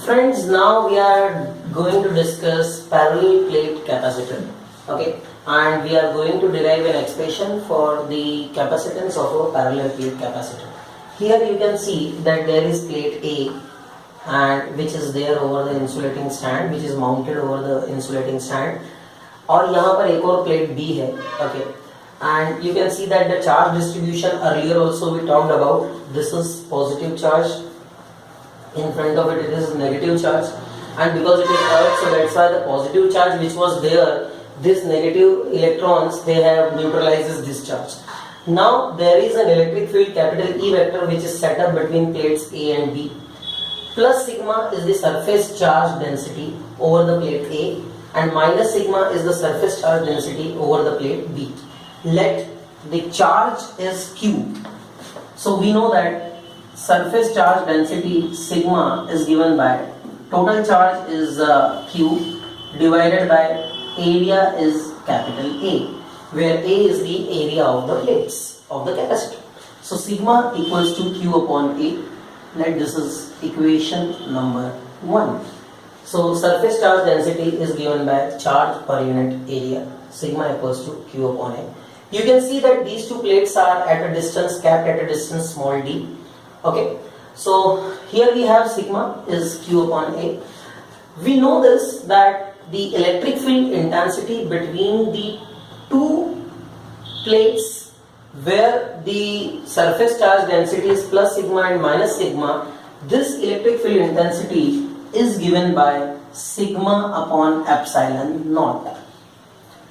Friends, now we are going to discuss parallel plate capacitor. Okay, and we are going to derive an expression for the capacitance of a parallel plate capacitor. Here you can see that there is plate A, and which is there over the insulating stand, which is mounted over the insulating stand. और यहाँ पर एक और plate B है. Okay, and you can see that the charge distribution earlier also we talked about. This is positive charge. In front of it is negative charge, and because it is earth, so that's why the positive charge which was there, this negative electrons, they have neutralizes this charge. Now there is an electric field capital E vector which is set up between plates A and B. Plus sigma is the surface charge density over the plate A, and minus sigma is the surface charge density over the plate B. Let the charge is Q. So we know that surface charge density sigma is given by total charge is Q divided by area is capital A, where A is the area of the plates of the capacitor. So sigma equals to Q upon A. Let this is equation number 1. So surface charge density is given by charge per unit area. Sigma equals to Q upon A. You can see that these two plates are at a distance, capped at a distance small d. Okay, so here we have sigma is Q upon A. We know this, that the electric field intensity between the two plates where the surface charge density is plus sigma and minus sigma, this electric field intensity is given by sigma upon epsilon naught.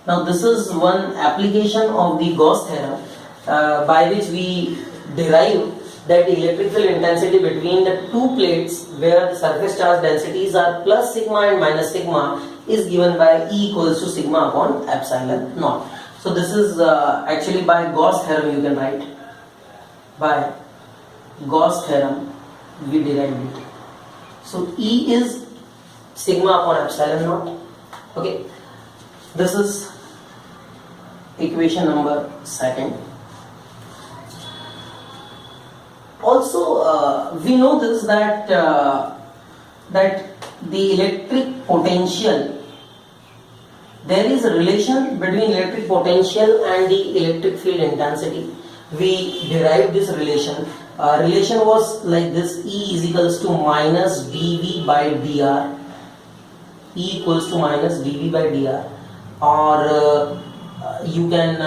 Now this is one application of the Gauss theorem by which we derive that the electric field intensity between the two plates where the surface charge densities are plus sigma and minus sigma is given by E equals to sigma upon epsilon naught. So this is actually by Gauss theorem you can write. By Gauss theorem we derived it. So E is sigma upon epsilon naught. Okay, this is equation number 2. Also, we know this that the electric potential, there is a relation between electric potential and the electric field intensity. We derived this relation. Relation was like this: E is equals to minus dV by dr. E equals to minus dV by dr, or you can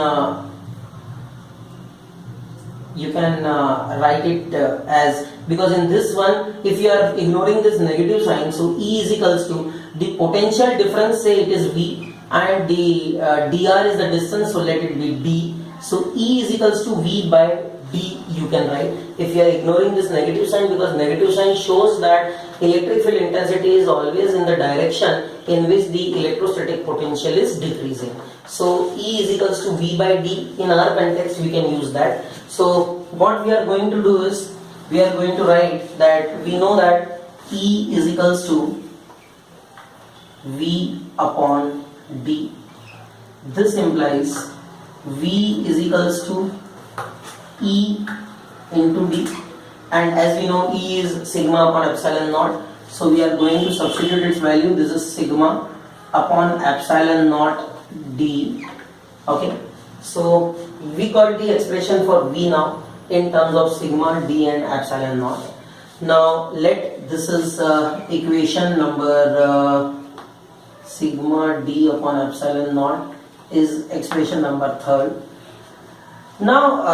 write it as, because in this one if you are ignoring this negative sign, so E is equals to the potential difference, say it is V, and the dr is the distance, so let it be d. So E is equals to V by d you can write if you are ignoring this negative sign, because negative sign shows that electric field intensity is always in the direction in which the electrostatic potential is decreasing. So E is equals to V by d. In our context we can use that. So what we are going to do is, we are going to write that we know that E is equals to V upon d. This implies V is equals to E into d, and as we know E is sigma upon epsilon naught, so we are going to substitute its value. This is sigma upon epsilon naught d. Okay, so we got the expression for V now in terms of sigma, d and epsilon naught. Now let this is equation number sigma d upon epsilon naught is expression number 3rd. Now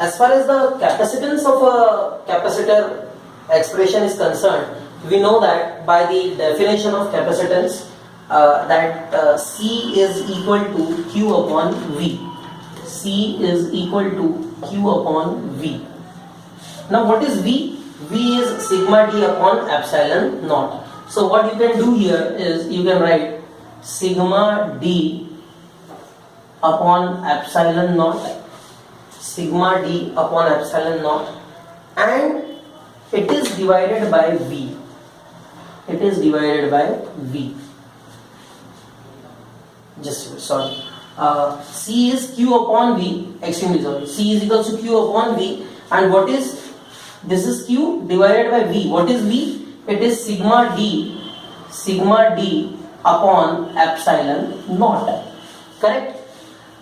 as far as the capacitance of a capacitor expression is concerned, we know that by the definition of capacitance that C is equal to Q upon V. C is equal to Q upon V. Now what is V? V is sigma d upon epsilon naught. So what you can do here is you can write sigma d upon epsilon naught, sigma d upon epsilon naught, and it is divided by V. It is divided by V. Just sorry. C is Q upon V, extremely sorry, C is equals to Q upon V, and what is, this is Q divided by V. What is V? it is sigma d upon epsilon naught. Correct?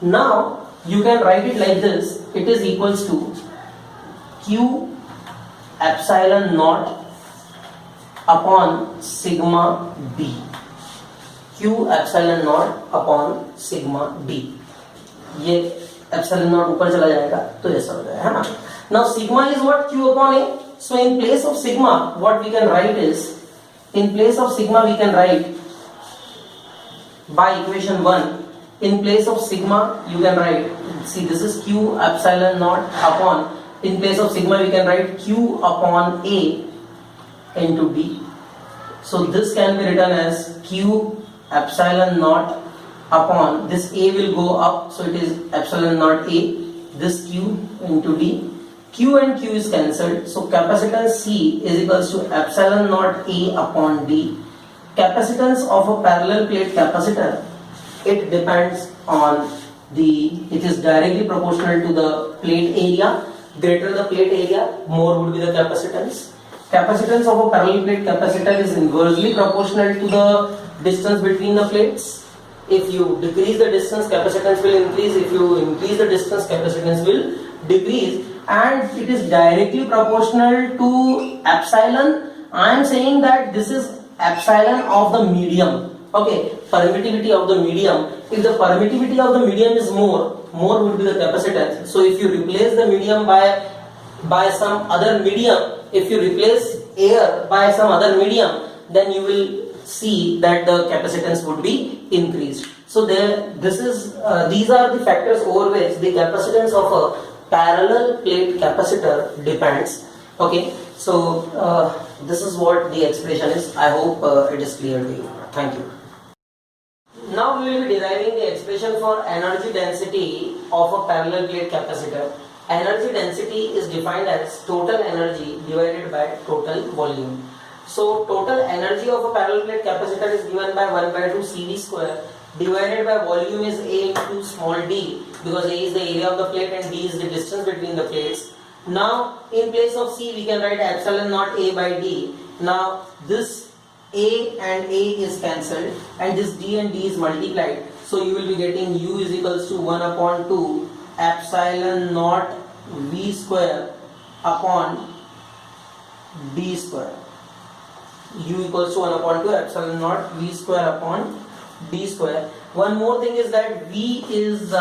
Now you can write it like this. It is equals to q epsilon naught upon sigma d. q epsilon naught upon sigma d. ये epsilon naught ऊपर चला जाएगा तो ऐसा हो जाएगा, है ना? Now sigma is what? Q upon a. So in place of sigma, what we can write is, in place of sigma we can write by equation 1. In place of sigma you can write, see this is q epsilon naught upon, in place of sigma we can write q upon a into d. So this can be written as q epsilon naught upon, this a will go up, so it is epsilon naught a, this q into d. Q and Q is cancelled, so capacitance C is equals to epsilon naught A upon D. Capacitance of a parallel plate capacitor, it depends on it is directly proportional to the plate area. Greater the plate area, more would be the capacitance. Capacitance of a parallel plate capacitor is inversely proportional to the distance between the plates. If you decrease the distance, capacitance will increase. If you increase the distance, capacitance will decrease. And it is directly proportional to epsilon. I am saying that this is epsilon of the medium. Okay, permittivity of the medium. If the permittivity of the medium is more would be the capacitance. So if you replace the medium by some other medium, if you replace air by some other medium, then you will see that the capacitance would be increased. So these are the factors over which the capacitance of a parallel plate capacitor depends. Okay, so this is what the expression is. I hope it is clear to you. Thank you. Now we will be deriving the expression for energy density of a parallel plate capacitor. Energy density is defined as total energy divided by total volume. So total energy of a parallel plate capacitor is given by 1 by 2 CV square divided by volume is A into small d, because A is the area of the plate and D is the distance between the plates. Now in place of C we can write epsilon naught A by D. Now this A and A is cancelled and this D and D is multiplied. So you will be getting U is equals to 1 upon 2 epsilon naught V square upon D square. U equals to 1 upon 2 epsilon naught V square upon D square. One more thing is that V is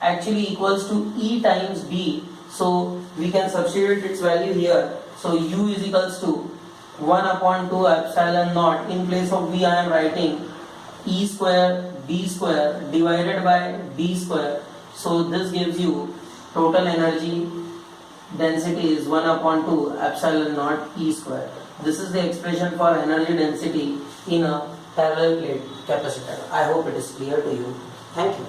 actually equals to E times B. So we can substitute its value here. So U is equals to 1 upon 2 epsilon naught. In place of V I am writing E square B square divided by D square. So this gives you total energy density is 1 upon 2 epsilon naught E square. This is the expression for energy density in a parallel plate capacitor. I hope it is clear to you. Thank you.